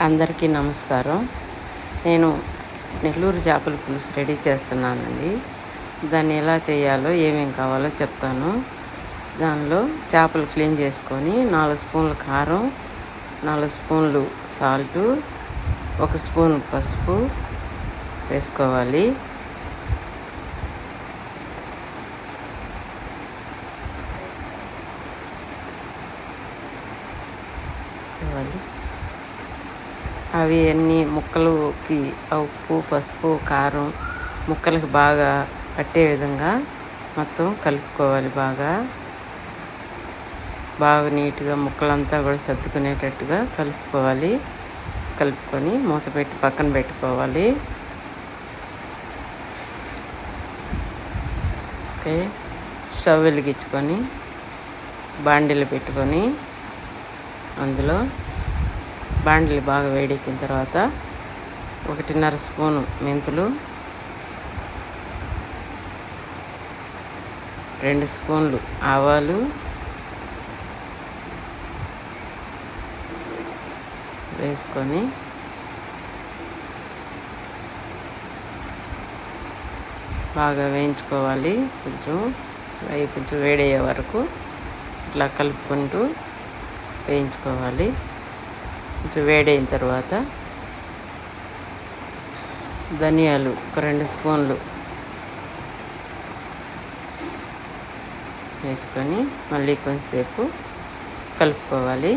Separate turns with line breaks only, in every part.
అందరికీ నమస్కారం. నేను నెల్లూరు చేపల పులుసు రెడీ చేస్తున్నానండి. దాన్ని ఎలా చేయాలో ఏమేం కావాలో చెప్తాను. దానిలో చేపలు క్లీన్ చేసుకొని 4 స్పూన్ల కారం, 4 స్పూన్లు సాల్టు, 1 స్పూన్ పసుపు వేసుకోవాలి. అవి అన్నీ ముక్కలకి ఉప్పు, పసుపు, కారం ముక్కలకి బాగా పట్టే విధంగా మొత్తం కలుపుకోవాలి. బాగా నీట్గా ముక్కలంతా కూడా సర్దుకునేటట్టుగా కలుపుకోవాలి. కలుపుకొని మూత పెట్టి పక్కన పెట్టుకోవాలి. ఓకే, స్టవ్ వెలిగించుకొని బాండీలు పెట్టుకొని అందులో బాండీలు బాగా వేడెక్కిన తర్వాత 1.5 స్పూను మెంతులు, 2 స్పూన్లు ఆవాలు వేసుకొని బాగా వేయించుకోవాలి. కొంచెం వేడయ్యే వరకు ఇట్లా కలుపుకుంటూ వేయించుకోవాలి. కొంచెం వేడైన తర్వాత ధనియాలు ఒక 2 స్పూన్లు వేసుకొని మళ్ళీ కొంచెంసేపు కలుపుకోవాలి.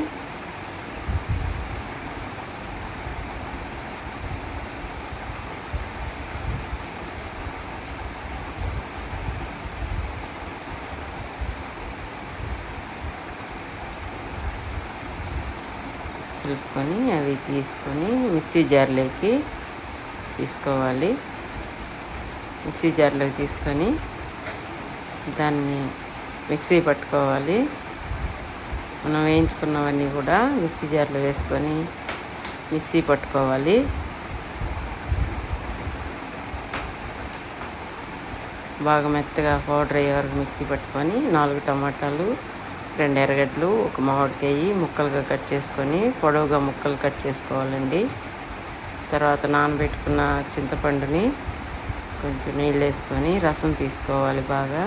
కలుపుకొని అవి తీసుకొని మిక్సీ జార్లోకి తీసుకోవాలి. మిక్సీ జార్లోకి తీసుకొని దాన్ని మిక్సీ పట్టుకోవాలి. మనం వేయించుకున్నవన్నీ కూడా మిక్సీ జార్లో వేసుకొని మిక్సీ పట్టుకోవాలి. బాగా మెత్తగా పౌడర్ అయ్యే వరకు మిక్సీ పట్టుకొని 4 టమాటాలు, 2 ఎర్రగడ్డలు, 1 మామిడికాయ ముక్కలుగా కట్ చేసుకొని పొడవుగా ముక్కలు కట్ చేసుకోవాలండి. తర్వాత నానబెట్టుకున్న చింతపండుని కొంచెం నీళ్ళు వేసుకొని రసం తీసుకోవాలి. బాగా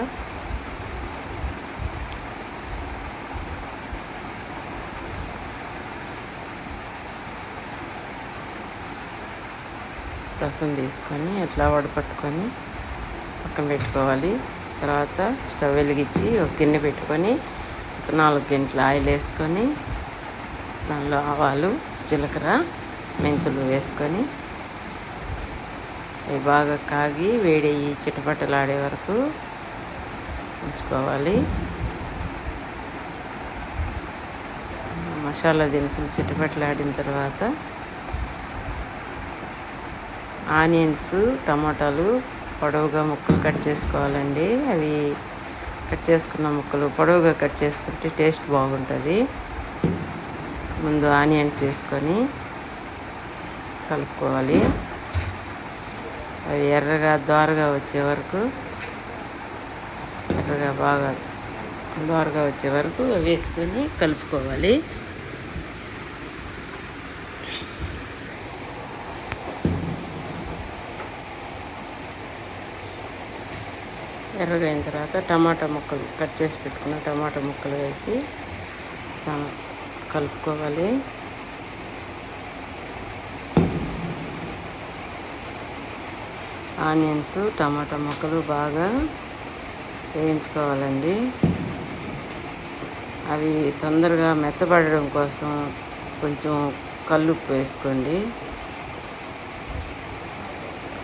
రసం తీసుకొని అట్లా వడపట్టుకొని పక్కన పెట్టుకోవాలి. తర్వాత స్టవ్ వెలిగించి ఒక గిన్నె పెట్టుకొని 4 గంటల ఆయిల్ వేసుకొని దానిలో ఆవాలు, జీలకర్ర, మెంతులు వేసుకొని అవి బాగా కాగి వేడయ్యి చిటపటలాడే వరకు ఉంచుకోవాలి. మసాలా దినుసులు చిటపటలాడిన తర్వాత ఆనియన్స్, టమాటాలు పొడవుగా ముక్కలు కట్ చేసుకోవాలండి. అవి కట్ చేసుకున్న ముక్కలు పొడవుగా కట్ చేసుకుంటే టేస్ట్ బాగుంటుంది. ముందు ఆనియన్స్ వేసుకొని కలుపుకోవాలి. అవి ఎర్రగా దోరగా వచ్చే వరకు వేసుకొని కలుపుకోవాలి. ఎర్రగా అయిన తర్వాత టమాటా ముక్కలు కట్ చేసి పెట్టుకున్న టమాటా ముక్కలు వేసి కలుపుకోవాలి. ఆనియన్స్, టమాటా ముక్కలు బాగా వేయించుకోవాలండి. అవి తొందరగా మెత్తబడడం కోసం కొంచెం కల్లుప్పు వేసుకోండి.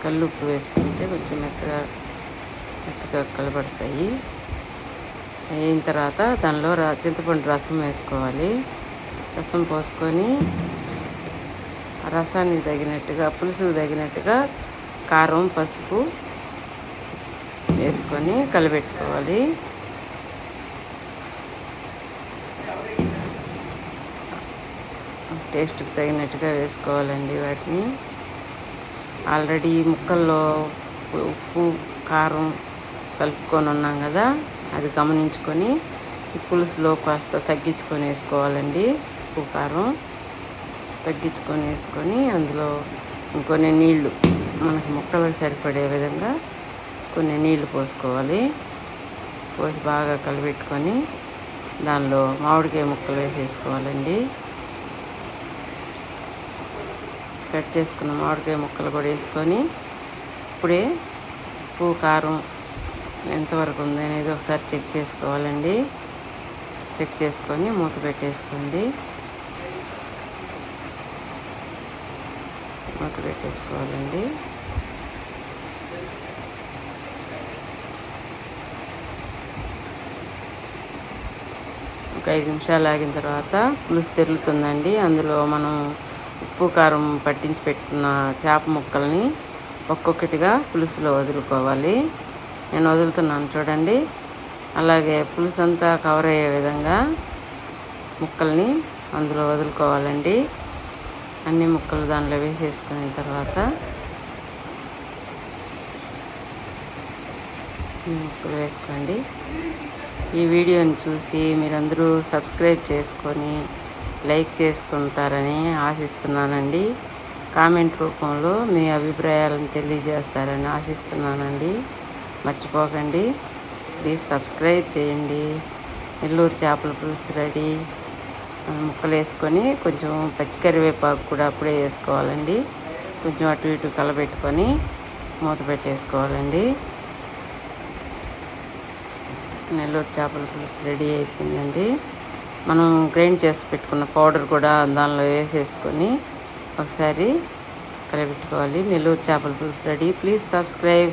కల్లుప్పు వేసుకుంటే కొంచెం మెత్తగా కలబడతాయి. అయిన తర్వాత దానిలో చింతపండు రసం వేసుకోవాలి. రసం పోసుకొని ఆ రసానికి తగినట్టుగా, పులుసుకు తగినట్టుగా కారం, పసుపు వేసుకొని కలిపెట్టుకోవాలి. టేస్ట్కి తగినట్టుగా వేసుకోవాలండి వాటిని. ఆల్రెడీ ముక్కల్లో ఉప్పు, కారం కలుపుకొని ఉన్నాం కదా, అది గమనించుకొని ఈ పులుసులో కాస్త తగ్గించుకొని వేసుకోవాలండి ఉప్పు, కారం. తగ్గించుకొని వేసుకొని అందులో ఇంకొన్ని నీళ్ళు మనకి ముక్కలకు సరిపడే విధంగా కొన్ని నీళ్లు పోసుకోవాలి. పోసి బాగా కలిపెట్టుకొని దానిలో మామిడికాయ ముక్కలు వేసేసుకోవాలండి. కట్ చేసుకున్న మామిడికాయ ముక్కలు కూడా వేసుకొని ఇప్పుడే ఉప్పు కారం ఎంతవరకు ఉంది అనేది ఒకసారి చెక్ చేసుకోవాలండి. చెక్ చేసుకొని మూత పెట్టేసుకోండి. మూత పెట్టేసుకోవాలండి. ఒక 5 నిమిషాలు ఆగిన తర్వాత పులుసు తెరులుతుందండి. అందులో మనం ఉప్పు కారం పట్టించి పెట్టుకున్న చేప ముక్కల్ని ఒక్కొక్కటిగా పులుసులో వదులుకోవాలి. నేను వదులుతున్నాను చూడండి. అలాగే పులుసు అంతా కవర్ అయ్యే విధంగా ముక్కల్ని అందులో వదులుకోవాలండి. అన్ని ముక్కలు దానిలో వేసేసుకున్న తర్వాత ముక్కలు వేసుకోండి. ఈ వీడియోని చూసి మీరందరూ సబ్స్క్రైబ్ చేసుకొని లైక్ చేసుకుంటారని ఆశిస్తున్నానండి. కామెంట్ రూపంలో మీ అభిప్రాయాలను తెలియజేస్తారని ఆశిస్తున్నానండి. మర్చిపోకండి. ప్లీజ్ సబ్స్క్రైబ్ చేయండి. నెల్లూరు చేపల పులుసు రెడీ. ముక్కలు వేసుకొని కొంచెం పచ్చికరివేపాకు కూడా అప్పుడే వేసుకోవాలండి. కొంచెం అటు ఇటు కలబెట్టుకొని మూత పెట్టేసుకోవాలండి. నెల్లూరు చేపల పులుసు రెడీ అయిపోయిందండి. మనం గ్రైండ్ చేసి పెట్టుకున్న పౌడర్ కూడా దానిలో వేసేసుకొని ఒకసారి కలబెట్టుకోవాలి. నెల్లూరు చేపల పులుసు రెడీ. Please subscribe.